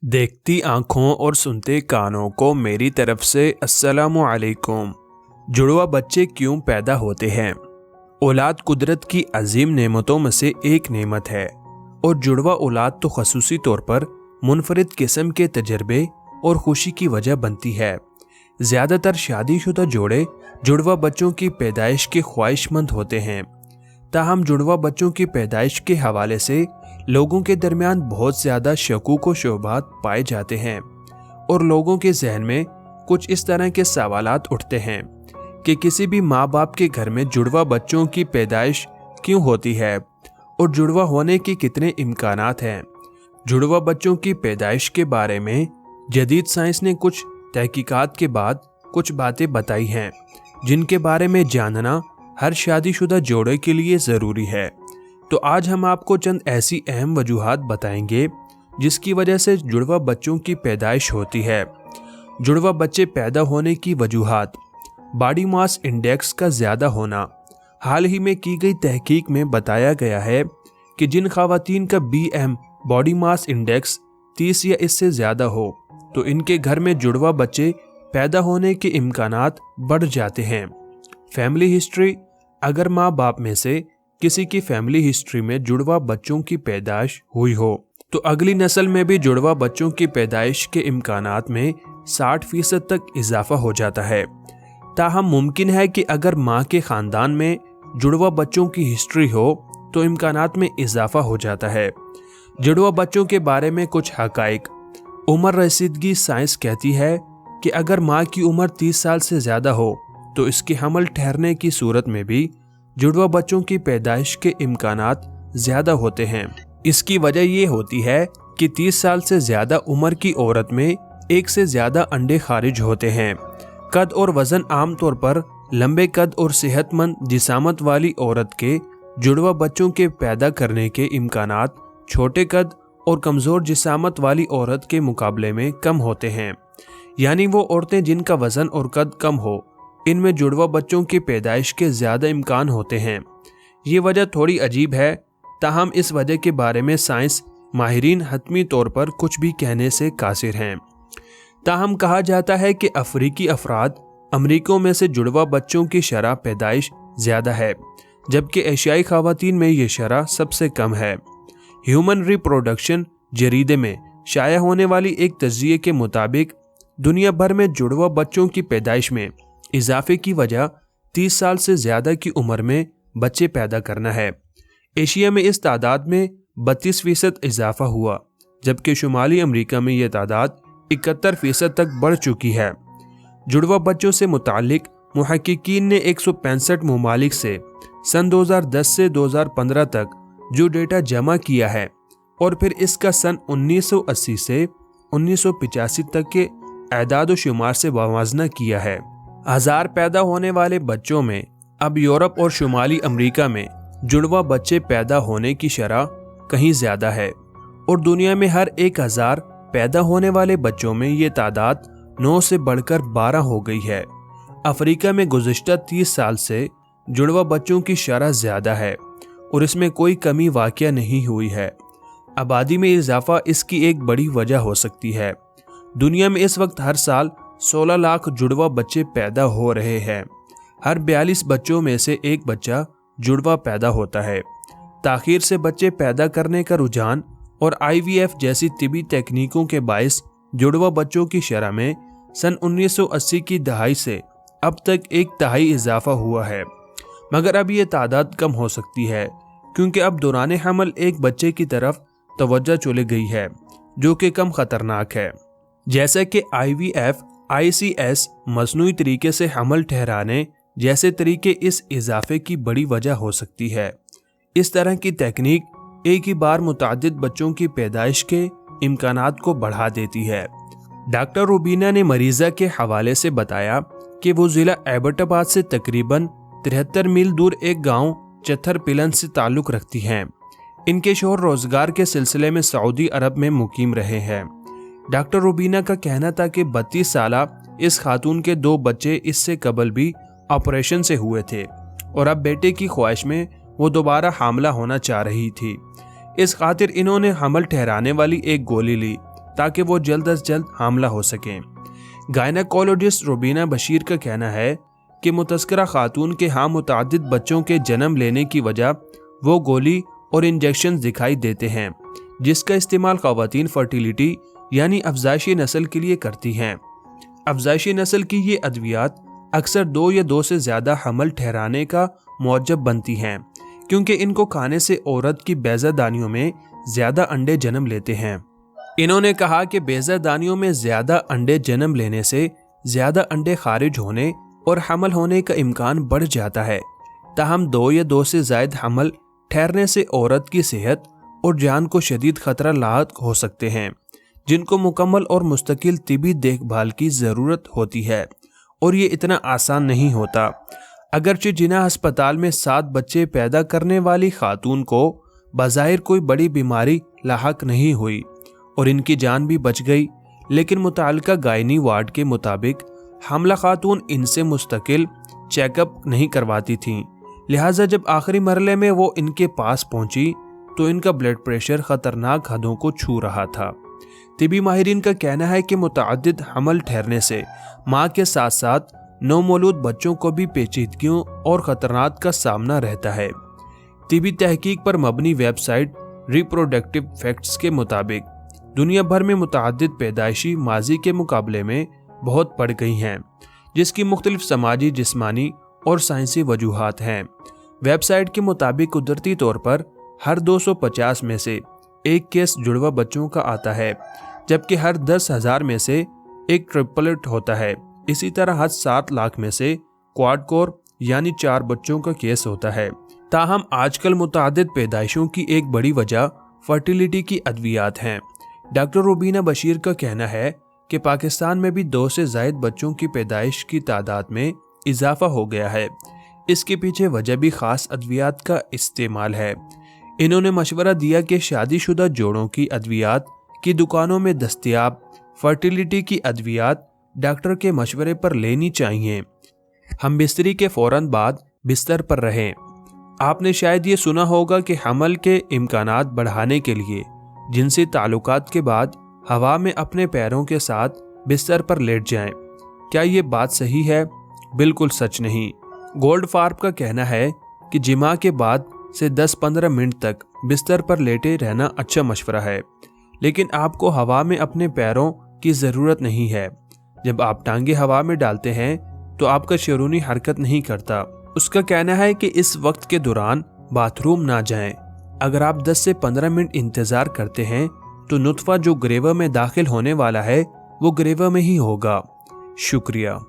देखती आंखों और सुनते कानों को मेरी तरफ से अस्सलामु अलैकुम। जुड़वा बच्चे क्यों पैदा होते हैं? औलाद कुदरत की अजीम नेमतों में से एक नेमत है और जुड़वा औलाद तो खसूसी तौर पर मुनफरिद किस्म के तजर्बे और खुशी की वजह बनती है। ज़्यादातर शादीशुदा जोड़े जुड़वा बच्चों की पैदाइश के ख्वाहिशमंद होते हैं। ताहम जुड़वा बच्चों की पैदाइश के हवाले से लोगों के दरमियान बहुत ज़्यादा शकूक व शुबहात पाए जाते हैं और लोगों के जहन में कुछ इस तरह के सवालात उठते हैं कि किसी भी माँ बाप के घर में जुड़वा बच्चों की पैदाइश क्यों होती है और जुड़वा होने के कितने इम्कानात हैं। जुड़वा बच्चों की पैदाइश के बारे में जदीद साइंस ने कुछ तहकीकात के बाद कुछ बातें बताई हैं जिनके बारे में जानना हर शादीशुदा जोड़े के लिए ज़रूरी है। तो आज हम आपको चंद ऐसी अहम वजूहात बताएंगे जिसकी वजह से जुड़वा बच्चों की पैदाइश होती है। जुड़वा बच्चे पैदा होने की वजूहात: बॉडी मास इंडेक्स का ज़्यादा होना। हाल ही में की गई तहकीक में बताया गया है कि जिन खवातीन का BM बॉडी मास इंडेक्स 30 या इससे ज़्यादा हो तो इनके घर में जुड़वा बच्चे पैदा होने के इम्कानात बढ़ जाते हैं। फैमिली हिस्ट्री: अगर माँ बाप में से किसी की फैमिली हिस्ट्री में जुड़वा बच्चों की पैदाइश हुई हो तो अगली नस्ल में भी जुड़वा बच्चों की पैदाइश के इम्कानात में 60% तक इजाफा हो जाता है। ताहम मुमकिन है कि अगर माँ के ख़ानदान में जुड़वा बच्चों की हिस्ट्री हो तो इम्कानात में इजाफा हो जाता है। जुड़वा बच्चों के बारे में कुछ हक़ाइक़: उम्र रसीदगी: साइंस कहती है कि अगर माँ की उम्र 30 साल से ज़्यादा हो तो इसके हमल ठहरने की सूरत में भी जुड़वा बच्चों की पैदाइश के इम्कानात ज़्यादा होते हैं। इसकी वजह ये होती है कि 30 साल से ज़्यादा उम्र की औरत में एक से ज़्यादा अंडे खारिज होते हैं। कद और वज़न: आमतौर पर लंबे कद और सेहतमंद जिसामत वाली औरत के जुड़वा बच्चों के पैदा करने के इम्कानात छोटे कद और कमज़ोर जिसामत वाली औरत के मुकाबले में कम होते हैं। यानी वो औरतें जिनका वज़न और कद कम हो इनमें जुड़वा बच्चों की पैदाइश के ज़्यादा इम्कान होते हैं। ये वजह थोड़ी अजीब है, ताहम इस वजह के बारे में साइंस माहिरीन हतमी तौर पर कुछ भी कहने से कासिर हैं। ताहम कहा जाता है कि अफ्रीकी अफराद अमरीकों में से जुड़वा बच्चों की शरह पैदाइश ज़्यादा है जबकि एशियाई खवातीन में ये शरह सबसे कम है। ह्यूमन रिप्रोडक्शन जरीदे में शाया होने वाली एक तज्ज़िये के मुताबिक दुनिया भर में जुड़वा बच्चों की पैदाइश में इजाफे की वजह 30 साल से ज़्यादा की उम्र में बच्चे पैदा करना है। एशिया में इस तादाद में 32% इजाफा हुआ जबकि शुमाली अमेरिका में यह तादाद 71% तक बढ़ चुकी है। जुड़वा बच्चों से मुताल्लिक मुहक्किकीन ने 165 ममालिक से सन 2010 से 2015 तक जो डेटा जमा किया है और फिर इसका सन 1980 से 1985 तक के एदाद व शुमार से मुवाज़ना किया है। 1000 पैदा होने वाले बच्चों में अब यूरोप और शुमाली अमेरिका में जुड़वा बच्चे पैदा होने की शरह कहीं ज़्यादा है और दुनिया में हर 1000 पैदा होने वाले बच्चों में ये तादाद 9 से बढ़कर 12 हो गई है। अफ्रीका में गुज़िश्ता 30 साल से जुड़वा बच्चों की शरह ज़्यादा है और इसमें कोई कमी वाक़या नहीं हुई है। आबादी में इजाफा इसकी एक बड़ी वजह हो सकती है। दुनिया में इस वक्त हर साल 16 लाख जुड़वा बच्चे पैदा हो रहे हैं। हर 42 बच्चों में से एक बच्चा जुड़वा पैदा होता है। ताख़ीर से बच्चे पैदा करने का रुझान और IVF जैसी तिबी तकनीकों के बायस जुड़वा बच्चों की शरह में सन 1980 की दहाई से अब तक 1/3 इजाफा हुआ है, मगर अब ये तादाद कम हो सकती है क्योंकि अब दौरान हमल एक बच्चे की तरफ तवज्जो चली गई है जो कि कम ख़तरनाक है। जैसे कि IVF, ICS मसनूई तरीके से हमल ठहराने जैसे तरीके इस इजाफे की बड़ी वजह हो सकती है। इस तरह की तकनीक एक ही बार मुतादिद बच्चों की पैदाइश के इम्कानात को बढ़ा देती है। डॉक्टर रुबीना ने मरीज़ा के हवाले से बताया कि वो ज़िला एबटाबाद से तकरीबन 73 मील दूर एक गांव चत्थर पिलन से ताल्लुक़ रखती हैं। इनके शौहर रोज़गार के सिलसिले में सऊदी अरब में मुकीम रहे हैं। डॉक्टर रुबीना का कहना था कि 32 साला इस खातून के 2 बच्चे इससे कबल भी ऑपरेशन से हुए थे और अब बेटे की ख्वाहिश में वो दोबारा हामला होना चाह रही थी। इस खातिर इन्होंने हमल ठहराने वाली एक गोली ली ताकि वो जल्द अज जल्द हामला हो सकें। गायनेकोलॉजिस्ट रुबीना बशीर का कहना है कि मुतस्करा खातून के मुतअद्दिद बच्चों के जन्म लेने की वजह वो गोली और इंजेक्शन दिखाई देते हैं जिसका इस्तेमाल ख़वातीन फर्टिलिटी यानी अफजाइशी नस्ल के लिए करती हैं। अफजाइशी नस्ल की ये अद्वियात अक्सर 2 या 2 से ज़्यादा हमल ठहराने का मौजब बनती हैं क्योंकि इनको खाने से औरत की बेज़ादानियों में ज़्यादा अंडे जन्म लेते हैं। इन्होंने कहा कि बेज़ादानियों में ज़्यादा अंडे जन्म लेने से ज़्यादा अंडे खारिज होने और हमल होने का इम्कान बढ़ जाता है। ताहम 2 या 2 से ज़ायद हमल ठहरने से औरत की सेहत और जान को शदीद खतरा लाहक हो सकते हैं जिनको मुकम्मल और मुस्तकिल तिबी देखभाल की ज़रूरत होती है और ये इतना आसान नहीं होता। अगरचे जिना अस्पताल में 7 बच्चे पैदा करने वाली खातून को बज़ाहिर कोई बड़ी बीमारी लाहक नहीं हुई और इनकी जान भी बच गई, लेकिन मुताल्लिका गायनी वार्ड के मुताबिक हामला खातून इनसे मुस्तकिल चेकअप नहीं करवाती थीं। लिहाजा जब आखिरी मरहले में वो इनके पास पहुंची तो इनका ब्लड प्रेशर खतरनाक हदों को छू रहा था। तिबी माहिरीन का कहना है कि मुतअद्दिद हमल ठहरने से माँ के साथ साथ नौमौलूद बच्चों को भी पेचीदगियों और खतरनाक का सामना रहता है। तिबी तहकीक पर मबनी वेबसाइट रिप्रोडक्टिव फैक्ट्स के मुताबिक दुनिया भर में मुतअद्दिद पैदाइशी माजी के मुकाबले में बहुत बढ़ गई हैं जिसकी मुख्तलिफ समाजी, जिस्मानी और साइंसी वजूहात हैं। वेबसाइट के मुताबिक कुदरती तौर पर हर 250 में से एक केस जुड़वा बच्चों का आता है जबकि हर 10,000 में से एक ट्रिपलेट होता है। इसी तरह हर 7 लाख में से क्वाड कोर यानी 4 बच्चों का केस होता है। ताहम आजकल मुतअद्दिद पैदाइशों की एक बड़ी वजह फर्टिलिटी की अद्वियात हैं। डॉक्टर रुबीना बशीर का कहना है कि पाकिस्तान में भी 2 से ज़ायद बच्चों की पैदाइश की तादाद में इजाफा हो गया है। इसके पीछे वजह भी ख़ास अद्वियात का इस्तेमाल है। इन्होंने मशवरा दिया कि शादीशुदा जोड़ों की अद्वियात की दुकानों में दस्तयाब फर्टिलिटी की अद्वियात डॉक्टर के मशवरे पर लेनी चाहिए। हम बिस्तरी के फ़ौरन बाद बिस्तर पर रहें। आपने शायद ये सुना होगा कि हमल के इम्कानात बढ़ाने के लिए जिनसी ताल्लुकात के बाद हवा में अपने पैरों के साथ बिस्तर पर लेट जाएं। क्या ये बात सही है? बिल्कुल सच नहीं। गोल्ड फार्ब का कहना है कि जिमा के बाद से 10-15 मिनट तक बिस्तर पर लेटे रहना अच्छा मशवरा है, लेकिन आपको हवा में अपने पैरों की ज़रूरत नहीं है। जब आप टांगे हवा में डालते हैं तो आपका शरूनी हरकत नहीं करता। उसका कहना है कि इस वक्त के दौरान बाथरूम ना जाएं। अगर आप 10 से 15 मिनट इंतज़ार करते हैं तो नुत्फ़ा जो ग्रेवा में दाखिल होने वाला है वो ग्रेवा में ही होगा। शुक्रिया।